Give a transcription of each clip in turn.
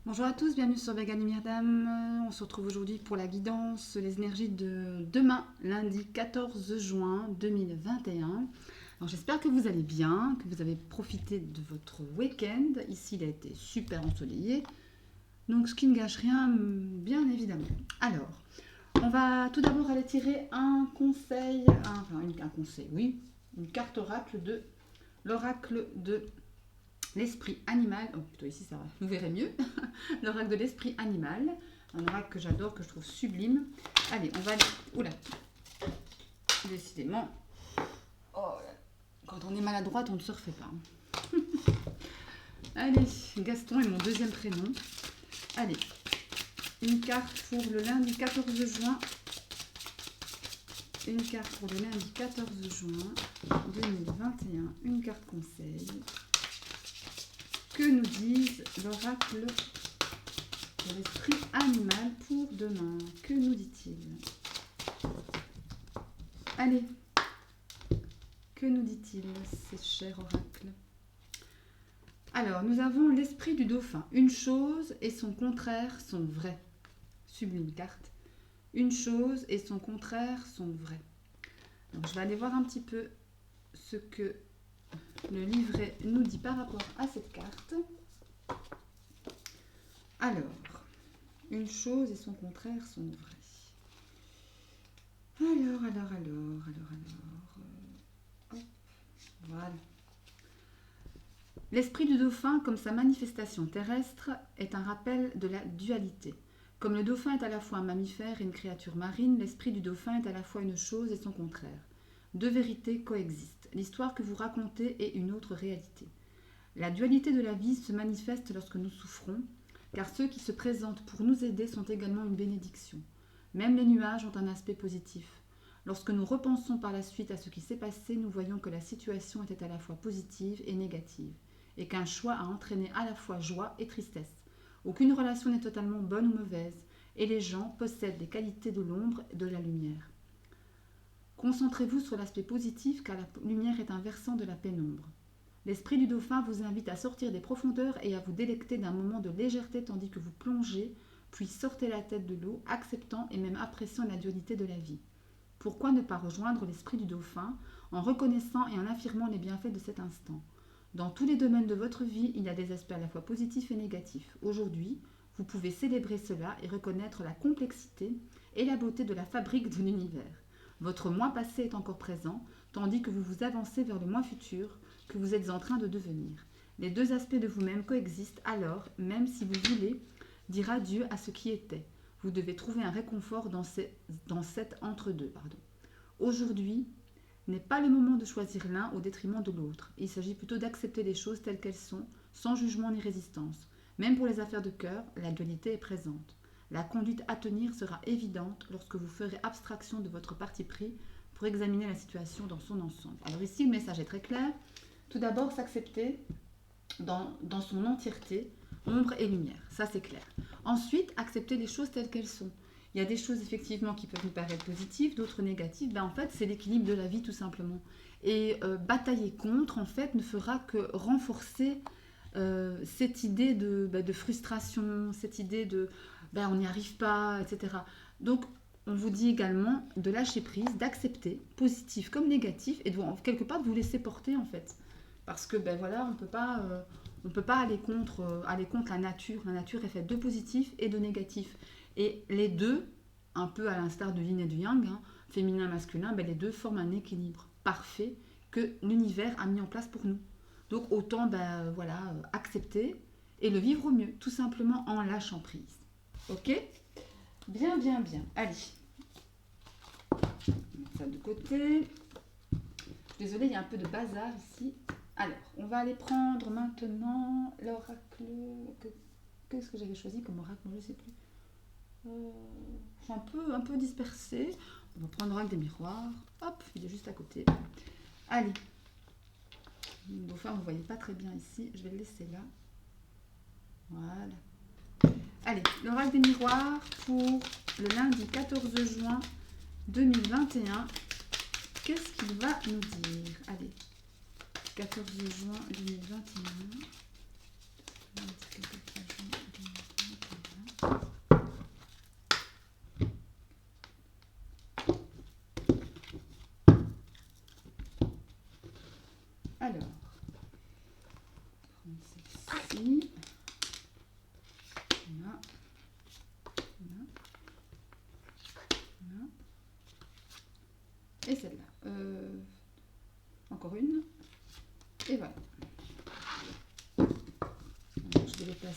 Bonjour à tous, bienvenue sur Vegan et Myrdam. On se retrouve aujourd'hui pour la guidance, les énergies de demain, lundi 14 juin 2021. Alors j'espère que vous allez bien, que vous avez profité de votre week-end. Ici, il a été super ensoleillé, donc ce qui ne gâche rien, bien évidemment. Alors, on va tout d'abord aller tirer un conseil, une carte oracle de l'oracle de l'esprit animal. Oh, plutôt ici, ça va, vous verrez mieux. L'oracle de l'esprit animal, un oracle que j'adore, que je trouve sublime. Allez, on va aller... Oula, décidément, oh, quand on est maladroite, on ne se refait pas. Allez, Gaston est mon deuxième prénom. Allez, une carte pour le lundi 14 juin. Une carte pour le lundi 14 juin 2021. Une carte conseil. Que nous disent l'oracle de l'esprit animal pour demain? Que nous dit-il? Allez, que nous dit-il, ces chers oracles? Alors, nous avons l'esprit du dauphin. Une chose et son contraire sont vrais. Sublime carte. Une chose et son contraire sont vrais. Donc, je vais aller voir un petit peu ce que le livret nous dit par rapport à cette carte. Alors, une chose et son contraire sont vrais. Alors. Hop, voilà. L'esprit du dauphin, comme sa manifestation terrestre, est un rappel de la dualité. Comme le dauphin est à la fois un mammifère et une créature marine, l'esprit du dauphin est à la fois une chose et son contraire. Deux vérités coexistent. L'histoire que vous racontez est une autre réalité. La dualité de la vie se manifeste lorsque nous souffrons, car ceux qui se présentent pour nous aider sont également une bénédiction. Même les nuages ont un aspect positif. Lorsque nous repensons par la suite à ce qui s'est passé, nous voyons que la situation était à la fois positive et négative, et qu'un choix a entraîné à la fois joie et tristesse. Aucune relation n'est totalement bonne ou mauvaise, et les gens possèdent les qualités de l'ombre et de la lumière. Concentrez-vous sur l'aspect positif, car la lumière est un versant de la pénombre. L'esprit du dauphin vous invite à sortir des profondeurs et à vous délecter d'un moment de légèreté tandis que vous plongez, puis sortez la tête de l'eau, acceptant et même appréciant la dualité de la vie. Pourquoi ne pas rejoindre l'esprit du dauphin en reconnaissant et en affirmant les bienfaits de cet instant? Dans tous les domaines de votre vie, il y a des aspects à la fois positifs et négatifs. Aujourd'hui, vous pouvez célébrer cela et reconnaître la complexité et la beauté de la fabrique de l'univers. Votre moi passé est encore présent, tandis que vous vous avancez vers le moi futur que vous êtes en train de devenir. Les deux aspects de vous-même coexistent alors, même si vous voulez dire adieu à ce qui était. Vous devez trouver un réconfort dans cet entre-deux. Aujourd'hui n'est pas le moment de choisir l'un au détriment de l'autre. Il s'agit plutôt d'accepter les choses telles qu'elles sont, sans jugement ni résistance. Même pour les affaires de cœur, la dualité est présente. La conduite à tenir sera évidente lorsque vous ferez abstraction de votre parti pris pour examiner la situation dans son ensemble. Alors ici, le message est très clair. Tout d'abord, s'accepter dans son entièreté, ombre et lumière. Ça, c'est clair. Ensuite, accepter les choses telles qu'elles sont. Il y a des choses, effectivement, qui peuvent nous paraître positives, d'autres négatives. En fait, c'est l'équilibre de la vie, tout simplement. Et batailler contre, en fait, ne fera que renforcer cette idée de frustration, cette idée de on n'y arrive pas, etc. Donc, on vous dit également de lâcher prise, d'accepter, positif comme négatif, et de quelque part de vous laisser porter, en fait. Parce que voilà, on peut pas aller contre la nature. La nature est faite de positif et de négatif. Et les deux, un peu à l'instar du yin et du yang, féminin et masculin, les deux forment un équilibre parfait que l'univers a mis en place pour nous. Donc autant accepter et le vivre au mieux, tout simplement en lâchant prise. Ok? Bien. Allez. Mettre ça de côté. Désolée, il y a un peu de bazar ici. Alors, on va aller prendre maintenant l'oracle. Qu'est-ce que j'avais choisi comme oracle? Je ne sais plus. Je suis un peu dispersée. On va prendre l'oracle des miroirs. Hop, il est juste à côté. Allez. Le dauphin, vous ne voyez pas très bien ici. Je vais le laisser là. Voilà. Allez, l'oracle des miroirs pour le lundi 14 juin 2021. Qu'est-ce qu'il va nous dire? Allez. 14 juin 2021.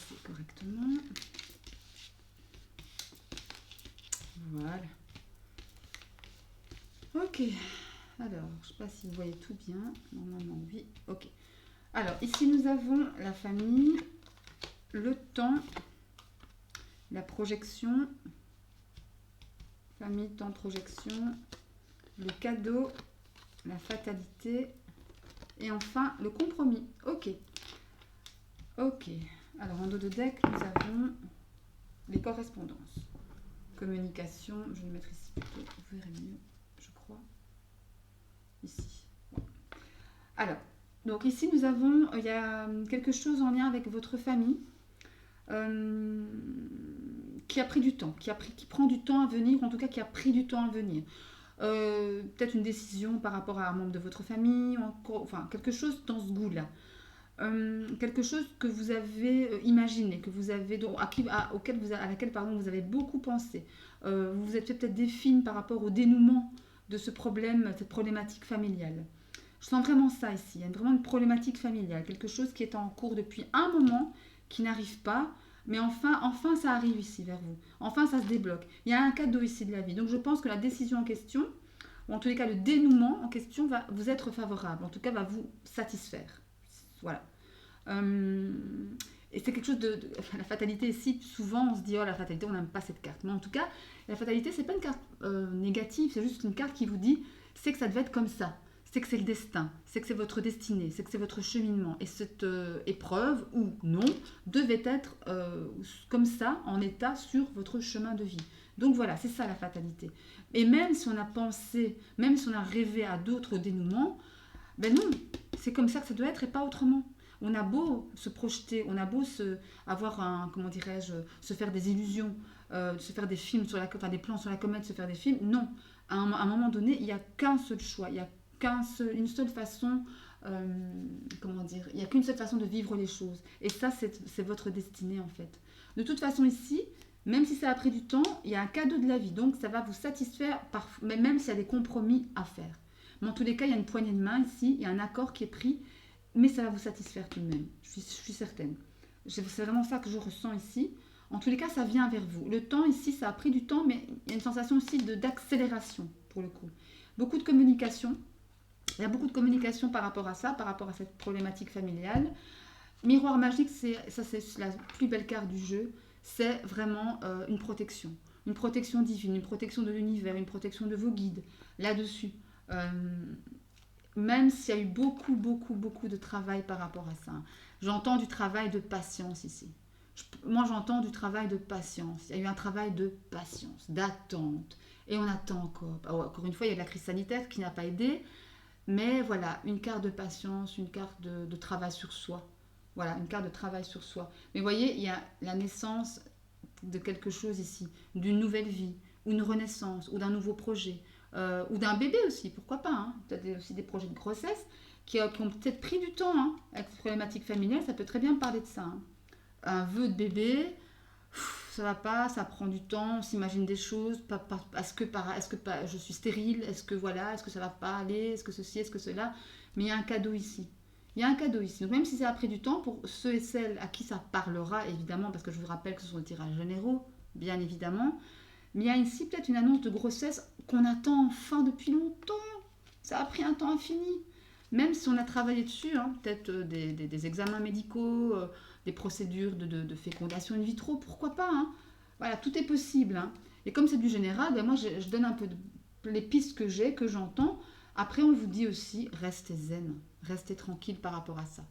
placer correctement. Voilà. Ok. Alors, je ne sais pas si vous voyez tout bien. Normalement, oui. Ok. Alors, ici, nous avons la famille, le temps, la projection, famille, temps, projection, le cadeau, la fatalité et enfin le compromis. Ok. Ok. Alors, en dos de deck, nous avons les correspondances. Communication, je vais le mettre ici plutôt, vous verrez mieux, je crois. Ici. Ouais. Alors, donc ici, nous avons, il y a quelque chose en lien avec votre famille. Qui a pris du temps, qui prend du temps à venir, ou en tout cas qui a pris du temps à venir. Peut-être une décision par rapport à un membre de votre famille, enfin quelque chose dans ce goût-là. Quelque chose que vous avez imaginé, que vous avez, à laquelle vous avez beaucoup pensé. Vous vous êtes fait peut-être des films par rapport au dénouement de ce problème, cette problématique familiale. Je sens vraiment ça ici, il y a vraiment une problématique familiale, quelque chose qui est en cours depuis un moment, qui n'arrive pas, mais enfin ça arrive ici vers vous. Enfin ça se débloque. Il y a un cadeau ici de la vie. Donc je pense que la décision en question, ou en tous les cas le dénouement en question, va vous être favorable, en tout cas va vous satisfaire. Voilà. Et c'est quelque chose la fatalité ici, souvent on se dit oh la fatalité on n'aime pas cette carte. Mais en tout cas, la fatalité c'est pas une carte négative, c'est juste une carte qui vous dit c'est que ça devait être comme ça. C'est que c'est le destin, c'est que c'est votre destinée, c'est que c'est votre cheminement. Et cette épreuve, ou non, devait être comme ça, en état, sur votre chemin de vie. Donc voilà, c'est ça la fatalité. Et même si on a pensé, même si on a rêvé à d'autres dénouements, ben non, c'est comme ça que ça doit être et pas autrement. On a beau se projeter, on a beau se faire des illusions, se faire des films des plans sur la comète, se faire des films, non. À un moment donné, il n'y a qu'un seul choix, il n'y a une seule façon, il n'y a qu'une seule façon de vivre les choses. Et ça, c'est votre destinée en fait. De toute façon ici, même si ça a pris du temps, il y a un cadeau de la vie, donc ça va vous satisfaire, même s'il y a des compromis à faire. Mais en tous les cas, il y a une poignée de main ici, il y a un accord qui est pris, mais ça va vous satisfaire tout de même, je suis certaine. C'est vraiment ça que je ressens ici. En tous les cas, ça vient vers vous. Le temps ici, ça a pris du temps, mais il y a une sensation aussi d'accélération pour le coup. Beaucoup de communication. Il y a beaucoup de communication par rapport à ça, par rapport à cette problématique familiale. Miroir magique, c'est la plus belle carte du jeu. C'est vraiment une protection. Une protection divine, une protection de l'univers, une protection de vos guides, là-dessus. Même s'il y a eu beaucoup de travail par rapport à ça. J'entends du travail de patience ici. Moi, j'entends du travail de patience. Il y a eu un travail de patience, d'attente. Et on attend encore. Encore une fois, il y a de la crise sanitaire qui n'a pas aidé. Mais voilà, une carte de patience, une carte de travail sur soi. Voilà, une carte de travail sur soi. Mais vous voyez, il y a la naissance de quelque chose ici, d'une nouvelle vie, ou une renaissance, ou d'un nouveau projet, ou d'un bébé aussi, pourquoi pas. Hein. Peut-être aussi des projets de grossesse qui ont peut-être pris du temps. Hein. Avec cette problématique familiale, ça peut très bien parler de ça. Hein. Un vœu de bébé, ça va pas, ça prend du temps, on s'imagine des choses, est-ce que je suis stérile, est-ce que ça va pas aller, est-ce que ceci, est-ce que cela, mais il y a un cadeau ici. Il y a un cadeau ici. Donc même si ça a pris du temps, pour ceux et celles à qui ça parlera, évidemment, parce que je vous rappelle que ce sont des tirages généraux, bien évidemment, mais il y a ici peut-être une annonce de grossesse qu'on attend enfin depuis longtemps. Ça a pris un temps infini. Même si on a travaillé dessus, hein, peut-être des examens médicaux, des procédures de fécondation in vitro, pourquoi pas. Hein. Voilà, tout est possible. Hein. Et comme c'est du général, ben moi je donne un peu les pistes que j'ai, que j'entends. Après, on vous dit aussi, restez zen, restez tranquille par rapport à ça.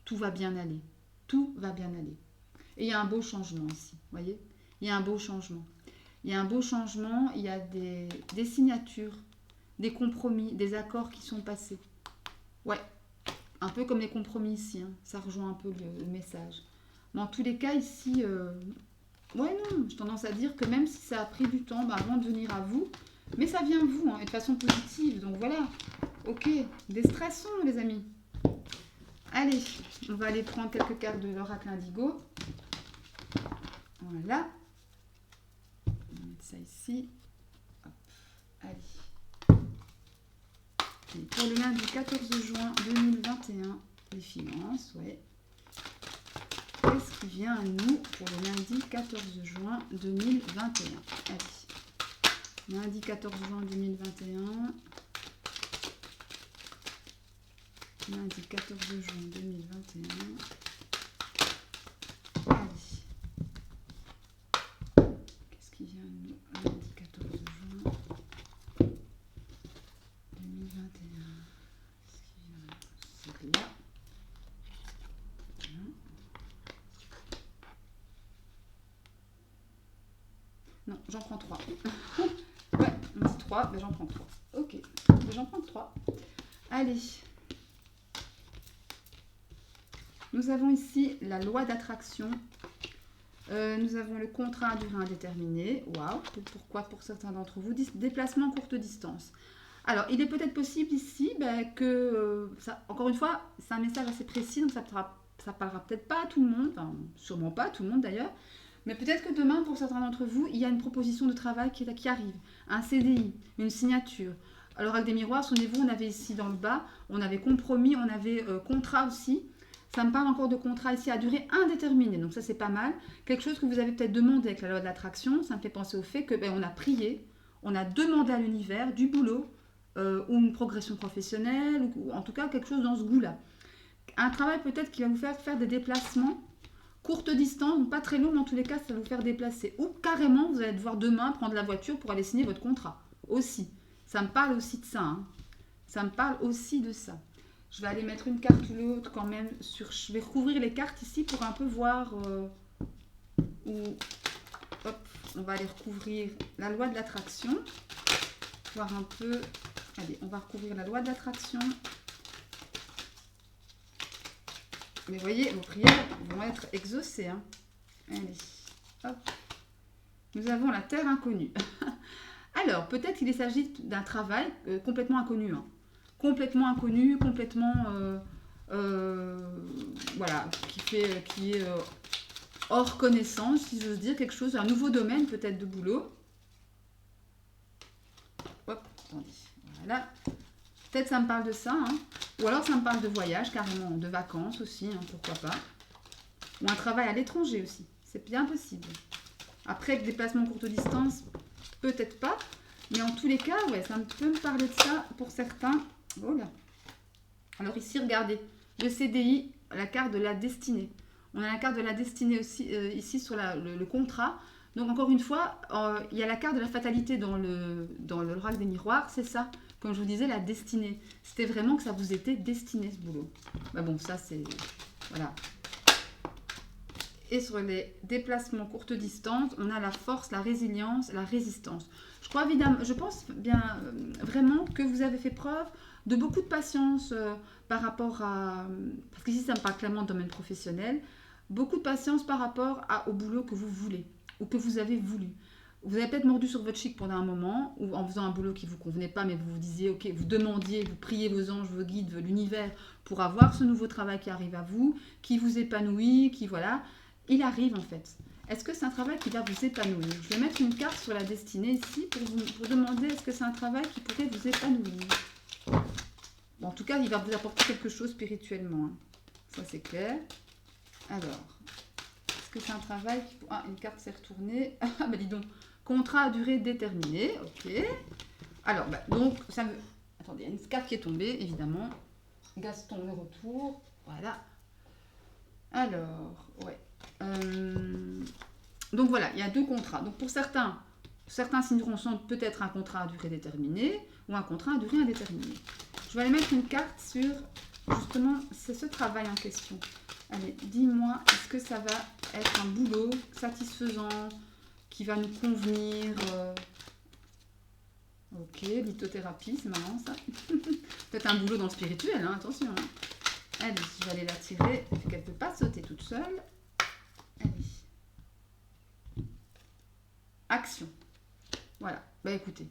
Tout va bien aller. Tout va bien aller. Et il y a un beau changement ici, vous voyez. Il y a un beau changement. Il y a un beau changement, il y a des signatures, des compromis, des accords qui sont passés. Ouais, un peu comme les compromis ici, hein. Ça rejoint un peu le message. Mais en tous les cas, ici, ouais, non, j'ai tendance à dire que même si ça a pris du temps avant de venir à vous, mais ça vient de vous, hein, et de façon positive. Donc voilà, ok, déstressons les amis. Allez, on va aller prendre quelques cartes de l'oracle indigo. Voilà. On va mettre ça ici. Hop. Allez. Et pour le lundi 14 juin 2021, les finances, ouais. qu'est-ce qui vient à nous pour le lundi 14 juin 2021? Allez, lundi 14 juin 2021. Lundi 14 juin 2021. Allez. Qu'est-ce qui vient à nous lundi 14 juin 2021? Qu'est-ce qui vient à nous? C'est là. Non, j'en prends 3. Ouais, on dit 3, ben j'en prends 3. Ok, ben j'en prends 3. Allez. Nous avons ici la loi d'attraction. Nous avons le contrat à durée indéterminée. Waouh, pourquoi pour certains d'entre vous? Déplacement courte distance. Alors, il est peut-être possible ici que, encore une fois, c'est un message assez précis, donc ça parlera peut-être pas à tout le monde, enfin, sûrement pas à tout le monde d'ailleurs, mais peut-être que demain, pour certains d'entre vous, il y a une proposition de travail qui arrive, un CDI, une signature. Alors, avec des miroirs, souvenez-vous, on avait ici dans le bas, on avait compromis, on avait contrat aussi. Ça me parle encore de contrat ici à durée indéterminée, donc ça c'est pas mal. Quelque chose que vous avez peut-être demandé avec la loi de l'attraction, ça me fait penser au fait que on a prié, on a demandé à l'univers du boulot, ou une progression professionnelle, ou en tout cas quelque chose dans ce goût-là. Un travail peut-être qui va vous faire des déplacements, courte distance, donc pas très long, mais en tous les cas ça va vous faire déplacer. Ou carrément vous allez devoir demain prendre la voiture pour aller signer votre contrat, aussi. Ça me parle aussi de ça, hein. Ça me parle aussi de ça. Je vais aller mettre une carte ou l'autre quand même sur... Je vais recouvrir les cartes ici pour un peu voir où... Hop, on va aller recouvrir la loi de l'attraction. Voir un peu... Allez, on va recouvrir la loi de l'attraction. Mais vous voyez, vos prières vont être exaucées, hein. Allez, hop. Nous avons la terre inconnue. Alors, peut-être qu'il s'agit d'un travail complètement inconnu, hein. Complètement inconnu, complètement voilà, qui est hors connaissance, si j'ose dire, quelque chose, un nouveau domaine peut-être de boulot. Hop, attendez, voilà. Peut-être ça me parle de ça, hein. Ou alors ça me parle de voyage, carrément, de vacances aussi, hein, pourquoi pas. Ou un travail à l'étranger aussi, c'est bien possible. Après, le déplacement courte distance, peut-être pas, mais en tous les cas, ouais, ça peut me parler de ça pour certains. Voilà. Alors ici, regardez, le CDI, la carte de la destinée. On a la carte de la destinée aussi ici sur le contrat. Donc encore une fois, il y a la carte de la fatalité dans l'oracle des miroirs, c'est ça. Comme je vous disais, la destinée. C'était vraiment que ça vous était destiné ce boulot. Bah bon, ça c'est... Voilà. Et sur les déplacements courte distance, on a la force, la résilience, la résistance. Je pense bien vraiment que vous avez fait preuve de beaucoup de patience par rapport à... Parce qu'ici, ça me parle clairement de domaine professionnel. Beaucoup de patience par rapport au boulot que vous voulez ou que vous avez voulu. Vous avez peut-être mordu sur votre chic pendant un moment ou en faisant un boulot qui ne vous convenait pas, mais vous vous disiez, ok, vous demandiez, vous priez vos anges, vos guides, l'univers pour avoir ce nouveau travail qui arrive à vous, qui vous épanouit, qui voilà... Il arrive en fait. Est-ce que c'est un travail qui va vous épanouir? Je vais mettre une carte sur la destinée ici pour demander est-ce que c'est un travail qui pourrait vous épanouir. Bon, en tout cas, il va vous apporter quelque chose spirituellement, hein. Ça, c'est clair. Alors, est-ce que c'est un travail qui... Ah, une carte s'est retournée. Ah, bah dis donc. Contrat à durée déterminée. Ok. Alors, bah, donc, ça me... Attendez, il y a une carte qui est tombée, évidemment. Gaston, le retour. Voilà. Alors, ouais. Donc voilà, il y a deux contrats. Donc pour certains signeront peut-être un contrat à durée déterminée ou un contrat à durée indéterminée. Je vais aller mettre une carte sur, justement, c'est ce travail en question. Allez, dis-moi, est-ce que ça va être un boulot satisfaisant, qui va nous convenir Ok, lithothérapie, c'est marrant ça. Peut-être un boulot dans le spirituel, hein, attention. Hein. Allez, je vais aller la tirer, vu qu'elle ne peut pas sauter toute seule. Allez. Action. Voilà, bah écoutez.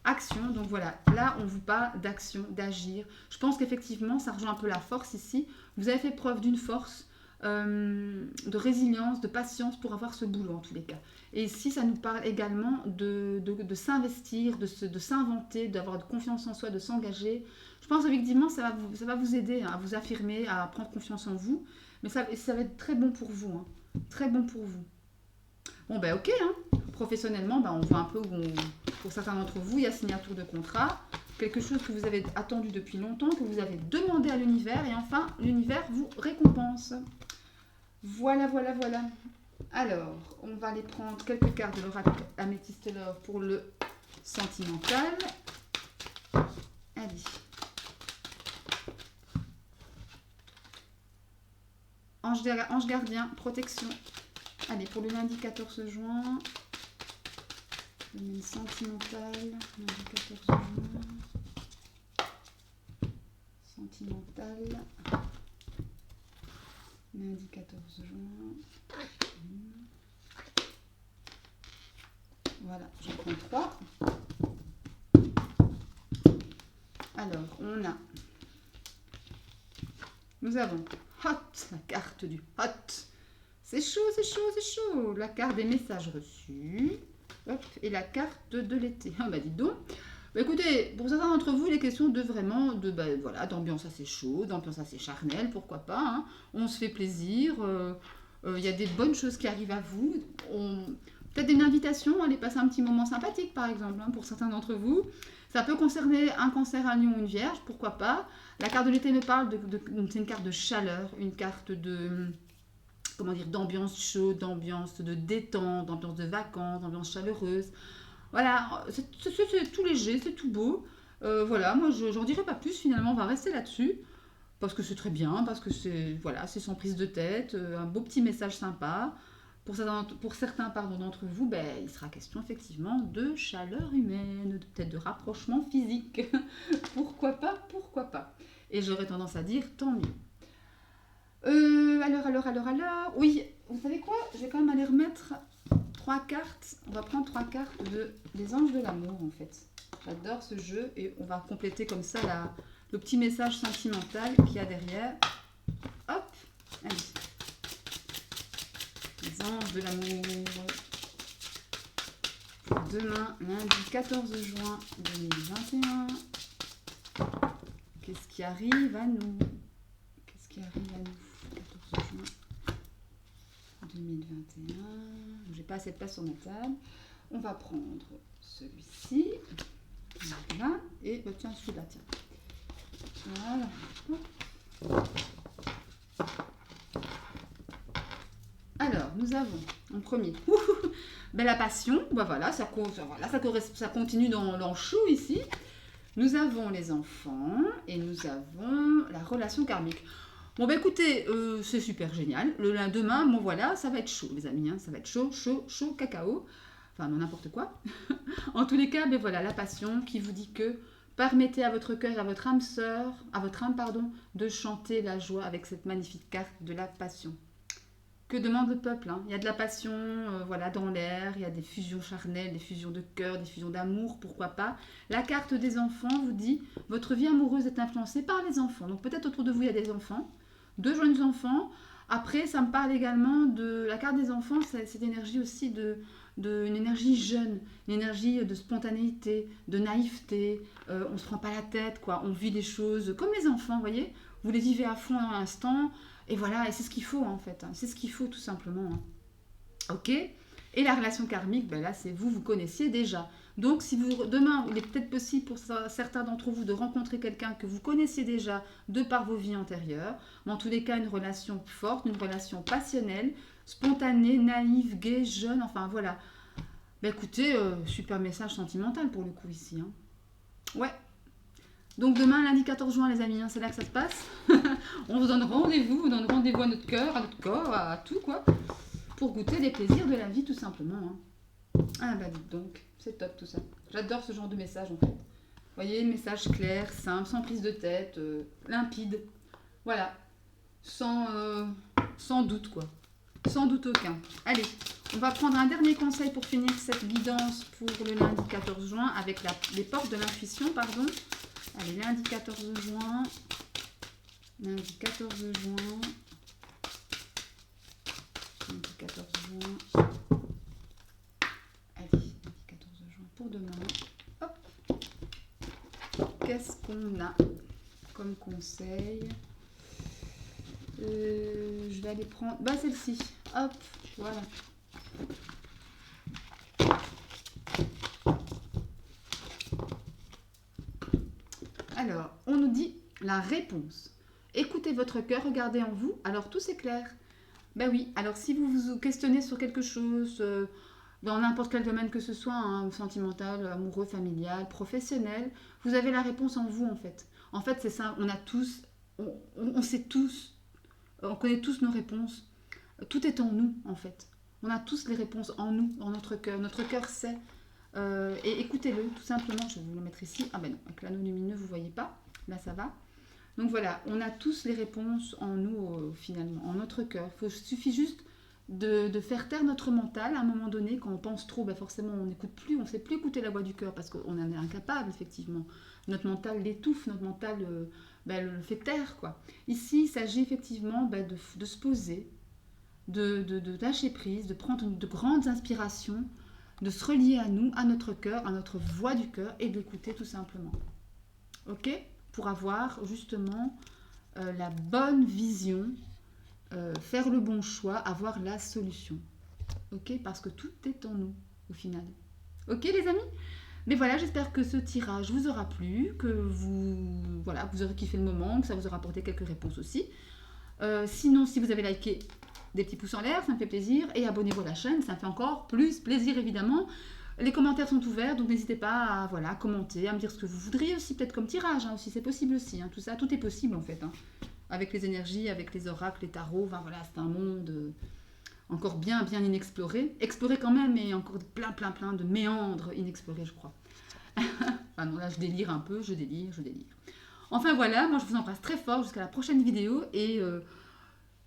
Action, donc voilà, là on vous parle d'action, d'agir. Je pense qu'effectivement, ça rejoint un peu la force ici. Vous avez fait preuve d'une force, de résilience, de patience pour avoir ce boulot en tous les cas. Et ici, ça nous parle également de s'investir, de s'inventer, d'avoir de confiance en soi, de s'engager. Je pense effectivement ça va vous aider à vous affirmer, à prendre confiance en vous. Mais ça va être très bon pour vous. Hein. Très bon pour vous. Bon, ben ok. Hein. Professionnellement, ben, on voit un peu pour certains d'entre vous, il y a signature de contrat. Quelque chose que vous avez attendu depuis longtemps, que vous avez demandé à l'univers. Et enfin, l'univers vous récompense. Voilà, voilà, voilà. Alors, on va aller prendre quelques cartes de l'oracle Améthyste Love pour le sentimental. Allez. Ange gardien, protection. Allez, pour le lundi 14 juin. Domaine sentimental. Lundi 14 juin. Sentimental. Lundi 14 juin. Voilà, j'en prends 3. Alors, nous avons Hot, la carte du Hot. C'est chaud, c'est chaud, c'est chaud. La carte des messages reçus. Hop, et la carte de l'été. Ah bah dis donc. Bah écoutez, pour certains d'entre vous, il est question de vraiment, voilà, d'ambiance assez chaude, d'ambiance assez charnelle, pourquoi pas. Hein. On se fait plaisir. Il y a des bonnes choses qui arrivent à vous. Peut-être une invitation à aller passer un petit moment sympathique, par exemple, hein, pour certains d'entre vous. Ça peut concerner un cancer, un lion ou une vierge, pourquoi pas. La carte de l'été nous parle c'est une carte de chaleur, une carte de, comment dire, d'ambiance chaude, d'ambiance de détente, d'ambiance de vacances, d'ambiance chaleureuse. Voilà, c'est tout léger, c'est tout beau. Voilà, moi, j'en dirai pas plus, finalement, on va rester là-dessus. Parce que c'est très bien, parce que c'est sans prise de tête, un beau petit message sympa. Pour certains d'entre vous, ben, il sera question effectivement de chaleur humaine, peut-être de rapprochement physique. Pourquoi pas, pourquoi pas. Et j'aurais tendance à dire tant mieux. Alors. Oui, vous savez quoi? Je vais quand même aller remettre 3 cartes. On va prendre 3 cartes des anges de l'amour en fait. J'adore ce jeu et on va compléter comme ça le petit message sentimental qu'il y a derrière. Hop, allez. Les anges de l'amour. Pour demain, lundi 14 juin 2021. Qu'est-ce qui arrive à nous? Qu'est-ce qui arrive à nous? 14 juin 2021. J'ai pas assez de place sur ma table. On va prendre celui-ci. Voilà. Et tiens, celui-là, tiens. Voilà. Alors, nous avons en premier la passion. Voilà, ça continue dans le chou ici. Nous avons les enfants et nous avons la relation karmique. Bon, bah écoutez, c'est super génial. Le lendemain, bon voilà, ça va être chaud, les amis. Hein, ça va être chaud, cacao. Enfin, non, n'importe quoi. En tous les cas, ben voilà, la passion qui vous dit que permettez à votre cœur, à votre âme sœur, de chanter la joie avec cette magnifique carte de la passion. Que demande le peuple, hein? Il y a de la passion voilà, dans l'air, il y a des fusions charnelles, des fusions de cœur, des fusions d'amour, pourquoi pas. La carte des enfants vous dit votre vie amoureuse est influencée par les enfants. Donc peut-être autour de vous il y a des enfants, 2 jeunes enfants. Après, ça me parle également de la carte des enfants, c'est cette énergie aussi une énergie jeune, une énergie de spontanéité, de naïveté. On ne se prend pas la tête, quoi. On vit les choses comme les enfants, vous voyez. Vous les vivez à fond dans l'instant. Et voilà, et c'est ce qu'il faut en fait. Hein. C'est ce qu'il faut tout simplement. Hein. Ok. Et la relation karmique, ben là, c'est vous connaissiez déjà. Donc, si demain, il est peut-être possible pour certains d'entre vous de rencontrer quelqu'un que vous connaissiez déjà de par vos vies antérieures. Mais en tous les cas, une relation forte, une relation passionnelle, spontanée, naïve, gaie, jeune, enfin voilà. Ben écoutez, super message sentimental pour le coup ici. Hein. Ouais. Donc demain, lundi 14 juin, les amis, hein, c'est là que ça se passe. On vous donne rendez-vous, à notre cœur, à notre corps, à tout quoi, pour goûter les plaisirs de la vie tout simplement. Hein. Ah bah dites donc, c'est top tout ça. J'adore ce genre de message en fait. Vous voyez, message clair, simple, sans prise de tête, limpide. Voilà, sans doute quoi. Sans doute aucun. Allez, on va prendre un dernier conseil pour finir cette guidance pour le lundi 14 juin avec les portes de l'intuition, pardon. Allez, lundi 14 juin. Lundi 14 juin. Lundi 14 juin. Allez, lundi 14 juin pour demain. Hop. Qu'est-ce qu'on a comme conseil? Je vais aller prendre... Bah, celle-ci. Hop, voilà. Alors, on nous dit la réponse. Écoutez votre cœur, regardez en vous, alors tout s'éclaire. Ben oui, alors si vous vous questionnez sur quelque chose, dans n'importe quel domaine que ce soit, hein, sentimental, amoureux, familial, professionnel, vous avez la réponse en vous en fait. En fait, c'est ça, on a tous, on sait tous, on connaît tous nos réponses. Tout est en nous en fait. On a tous les réponses en nous, dans notre cœur. Notre cœur sait. Et écoutez-le, tout simplement. Je vais vous le mettre ici. Ah ben non, avec l'anneau lumineux, vous ne voyez pas. Là, ça va. Donc voilà, on a tous les réponses en nous, finalement, en notre cœur. Il suffit juste de faire taire notre mental à un moment donné. Quand on pense trop, ben forcément, on n'écoute plus, on ne sait plus écouter la voix du cœur parce qu'on en est incapable, effectivement. Notre mental l'étouffe, notre mental le fait taire, quoi. Ici, il s'agit effectivement de se poser, de lâcher prise, de prendre de grandes inspirations, de se relier à nous, à notre cœur, à notre voix du cœur et d'écouter tout simplement. Ok ? Pour avoir justement la bonne vision, faire le bon choix, avoir la solution. Ok ? Parce que tout est en nous au final. Ok les amis ? Mais voilà, j'espère que ce tirage vous aura plu, que vous aurez kiffé le moment, que ça vous aura apporté quelques réponses aussi. Sinon, si vous avez liké, des petits pouces en l'air, ça me fait plaisir. Et abonnez-vous à la chaîne, ça me fait encore plus plaisir évidemment. Les commentaires sont ouverts, donc n'hésitez pas à commenter, à me dire ce que vous voudriez aussi, peut-être comme tirage, aussi, c'est possible aussi. Tout ça, tout est possible en fait. Avec les énergies, avec les oracles, les tarots, c'est un monde encore bien inexploré. Exploré quand même, mais encore plein de méandres inexplorés, je crois. Enfin non, là je délire un peu, je délire. Enfin voilà, moi je vous embrasse très fort jusqu'à la prochaine vidéo et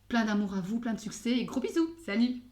plein d'amour à vous, plein de succès et gros bisous. Salut!